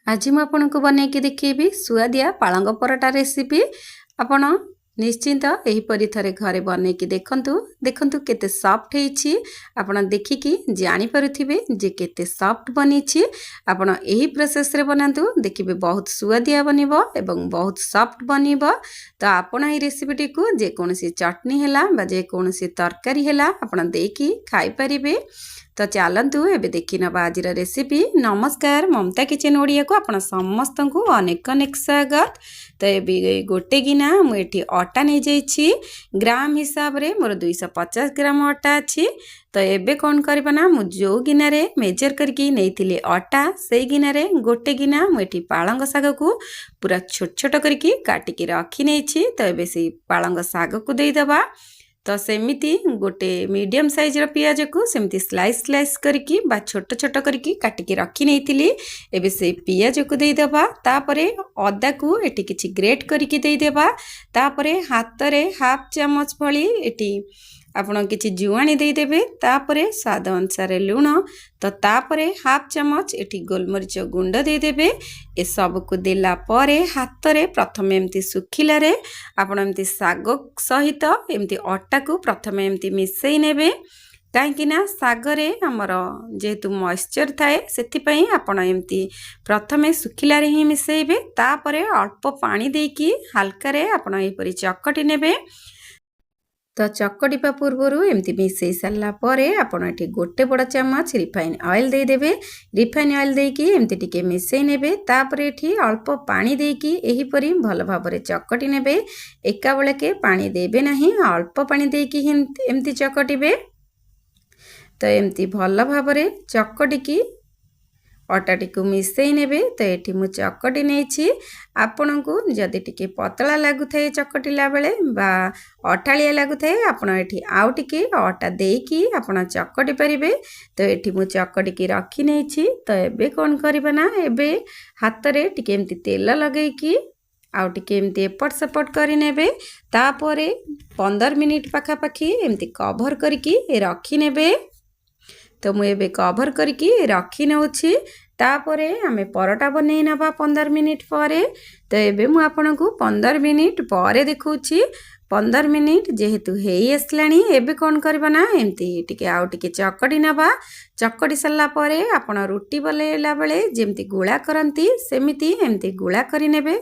आज मैं आपको बनैकी देखी सुआदिया पालंग पराटा रेसिपी। आपण निश्चिंत एहीपरि थरे घरे बनैकी देखंतु देखंतु केते सॉफ्ट हेछि। आपण देखिकी जानि पारुथिबे जे केते सॉफ्ट बनिछि। आपण एही प्रोसेस रे बनांतु देखिबे बहुत सुआदिया बनिबो एवं बहुत सॉफ्ट बनिबो। तो आपण एही रेसिपीटी को जे कोनसी चटनी हैला बा जे कोनसी तरकारी हैला आपण देकी खाई परिबे। तो चलतु एबे देखि नबा आज रेसिपी। नमस्कार, ममता किचन ओडिया को आपण समस्त को अनेक अनेक स्वागत। तो ये गोटे गिना मुझे अटा नहीं जाइए ग्राम हिसाब रे मोर 250 ग्राम अटा अच्छी। तो एबे कौन करना मु जो गिना रे मेजर करके नहीं अटा से गिना रे गोटे गिना मुझे पालंग शाग को पूरा छोट छोट करके काटिकी रखी नहीं। तो एबे से पालंग शाग को देदबा। तो सेमिति गोटे मीडियम साइज रो पियाज को सेमिति स्लाइस स्लाइस करके बा छोट छोट करके काटिकी रखी नहीं। एबे से पियाज को देदबा। तापरे अदा को एटी किछि ग्रेट करके देदबा। तापरे हाथ रे हाफ चम्मच भली एटी आपण किछि जुआणी देदेबे। तापरे स्वाद अनुसार लुण। तो तापरे हाफ चम्मच एटी गोलमरीच गुंड देदेबे। ए सब को देला परे हाथ रे प्रथम एमती सुखिला रे आपण एमती साग सहित एमती अटा को प्रथम एमती मिसई नेबे। कहीं सागरे आमर जेहेतु मॉइस्चर थाए से आपण एमती प्रथमे सुखिला रे ही मिसेबे। तापरे अल्प पानी देकी हल्का रे आपण एपरि चकटी नेबे। तो चकटिपा पूर्वर एमती मिसई सारा पर आपड़ ये गोटे बड़ चम्मच रिफाइन ऑयल देदेवे। रिफाइन ऑयल देकी एमती टिके मिसई नेबे। तापर एठी अल्प पानी देकी एहीपरि भल भाबरे चकटी नेबे। एका बेलके पानी देबे नहीं, अल्प पानी देकी एमती चकटिबे। तो एमती भल भाबरे चकटिकी अटाटी को मिसई नेबे। तो ये मु चकटी नहीं। आपण को जदि टिके पतला लगुए चकटिला बेले बा अठालिया लगुए आपण ये आउ टिके अटा देकी आपण चकटी पारिबे। तो ये मु चकटिकी रखी नहीं। तो एबे कौन करबा ना एबे हाथ रे टिके एमती तेल लगेकी आउ टिके एमती एपट सेपट करि नेबे। तापरे 15 मिनिट पाखापाखी एमती कवर करके रखी नेबे। तो मुझे एबे कवर करके रखी नउछि। तापरे आमे परोटा बनै नबा 15 मिनिट परे। तो एबे मु आपन को 15 मिनिट परे देखौछि। 15 मिनिट जेहेतु हेई आसलानी एबे कौन करबा ना एमती टिके आउ टिके चकटी नबा। चकटी सल्ला परे आपण रोटी बलेला बेले जेमती गुळा करंती सेमिति एमती गुळा करि नेबे।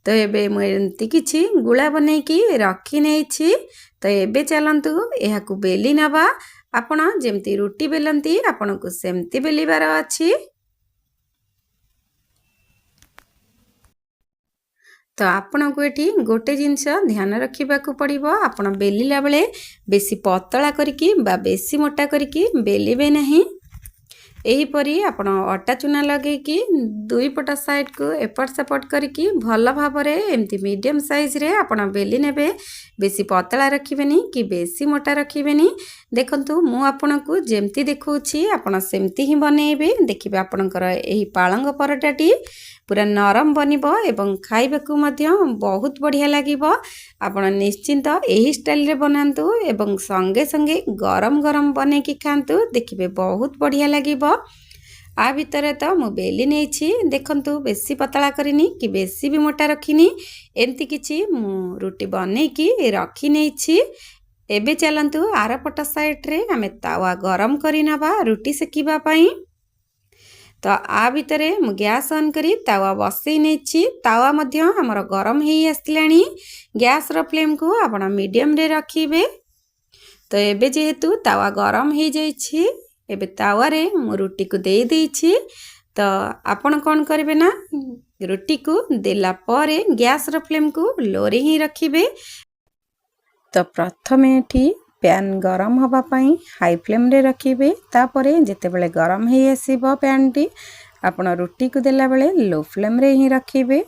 तो एबे मु एमती किछि गुळा बनैकी रखी नेछि। तो एबे चलंतु एहा को बेली नबा। आपण जेमती रोटी बेलंती आपण को सेमती बेलिबार अछि। तो आपण को एठी गोटे जिनस ध्यान रखिबा को पड़िबो। आपण बेलिला बेले बेसी पतला करके बा बेसी मोटा करके बेलिबे नहीं। एहीपरि आपण अटा चूना लगे कि दुई पट साइड को एपट सेपट करके भल भाबरे एमती मीडियम साइज रे आपण बेली नेबे। बेसी पतला रखिबेनी कि बेसी मोटा रखिबेनी। देखंतु मु आपण को जेमती देखौछि आपण सेमती ही बनेबे। देखिबे आपणकर एही पालंग पराटाटी पूरा नरम बनिबो एवं खाइबाकू मध्य बहुत बढ़िया लागिबो। आपण निश्चिंत एही स्टाइल रे बनांतु एवं संगे संगे गरम गरम बने की खांतु। देखिबे बहुत बढ़िया लागिबो। आ भितर तो मु बेली नेछि। देखंतु बेसी पतला करिनी कि बेसी भी मोटा रखिनी एमती किछि मु रोटी बने की रखी नेछि। एबे चलंतु आर पट साइड रे हमें तावा गरम करि नबा रोटी सेकिबा पई। तो आ भितरे मु गैस ऑन करी तावा बसई नेछि। तावा मध्य हमर गरम हेई आसलानी। गैस रो फ्लेम को आपण मीडियम रे रखिबे। तो एबे जेहेतु तावा गरम हेई जाइछि एबे तावा रे मु रोटी को दे देछि। तो आपण कोन करबे ना रोटी को देला परे गैस रो फ्लेम को लो रे ही रखिबे। तो प्रथमे एठी पैन गरम हवा पाई हाई फ्लेम रे रखिबे। तापरे जेते बेले गरम हे आसीबो पैन टी आपण रोटी को देला बेले लो फ्लेम रे ही रखिबे।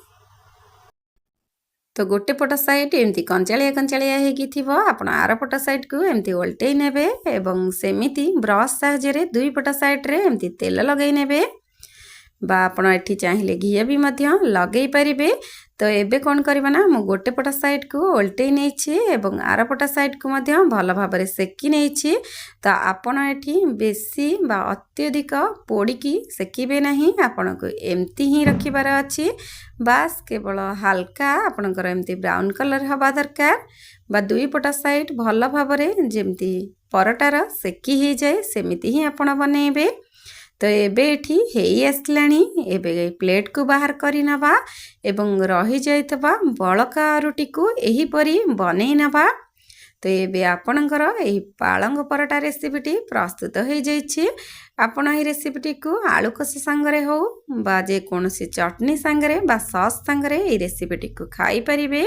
तो गोटे पट साइड एमती कंचालिया कंचालिया हेकी थिबो आपण आर पट साइड को एमती उल्टेई नेबे एवं सेमिति ब्रश साहाय्य रे दुई पट साइड रे एमती तेल लगेई नेबे। बा आपण एठी चाहिले घी भी मध्य लगेई पारिबे। तो एबे कौन करबा ना मु गोटे पट साइड को ओल्टेई नेछि एवं आर पट साइड को मध्य भल भाबरे सेकी नेछि। तो आपण एठी बेसी बा अत्यधिक पोड़िकी सेकिबे नहीं, आपण को एमती ही रखिबार अछि। बास केवल हल्का आपणकर एमती ब्राउन कलर हवा दरकार बा दुई पट साइड भल भाबरे जेमती परटार सेकी ही जाए सेमिति ही आपण बनेबे। तो एबे एठी हेई आसलानी। एबे प्लेट को बाहर करी नबा एवं रही जाइतबा बळका रुटी को एही परी बनेई नबा। तो एबे आपणकर एही पालंग पराठा रेसिपीटी प्रस्तुत हो जाइछि। आपण एही रेसिपीटी को आलू कषा सांगरे हो बा जे कोनोसी चटनी सांगरे बा सॉस सांगरे एही रेसिपीटी को खाई परिबे।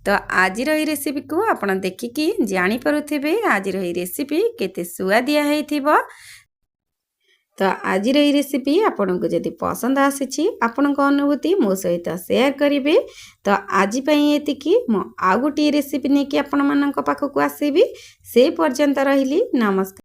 तो आजिर एही रेसिपी को आपण देखिकी जानि परुथिबे आजिर एही रेसिपी केते सुआदिया हेइथिबो। तो आजिर एही रेसिपी आपन को जदि पसंद आसीछि आपन को अनुभूति मो सहित शेयर करिवे। तो आज पई एतिकी मो आ गोटी रेसिपी नेकी आपन मानन को पाखको आसीबी। से पर्यंत रहिली नमस्कार।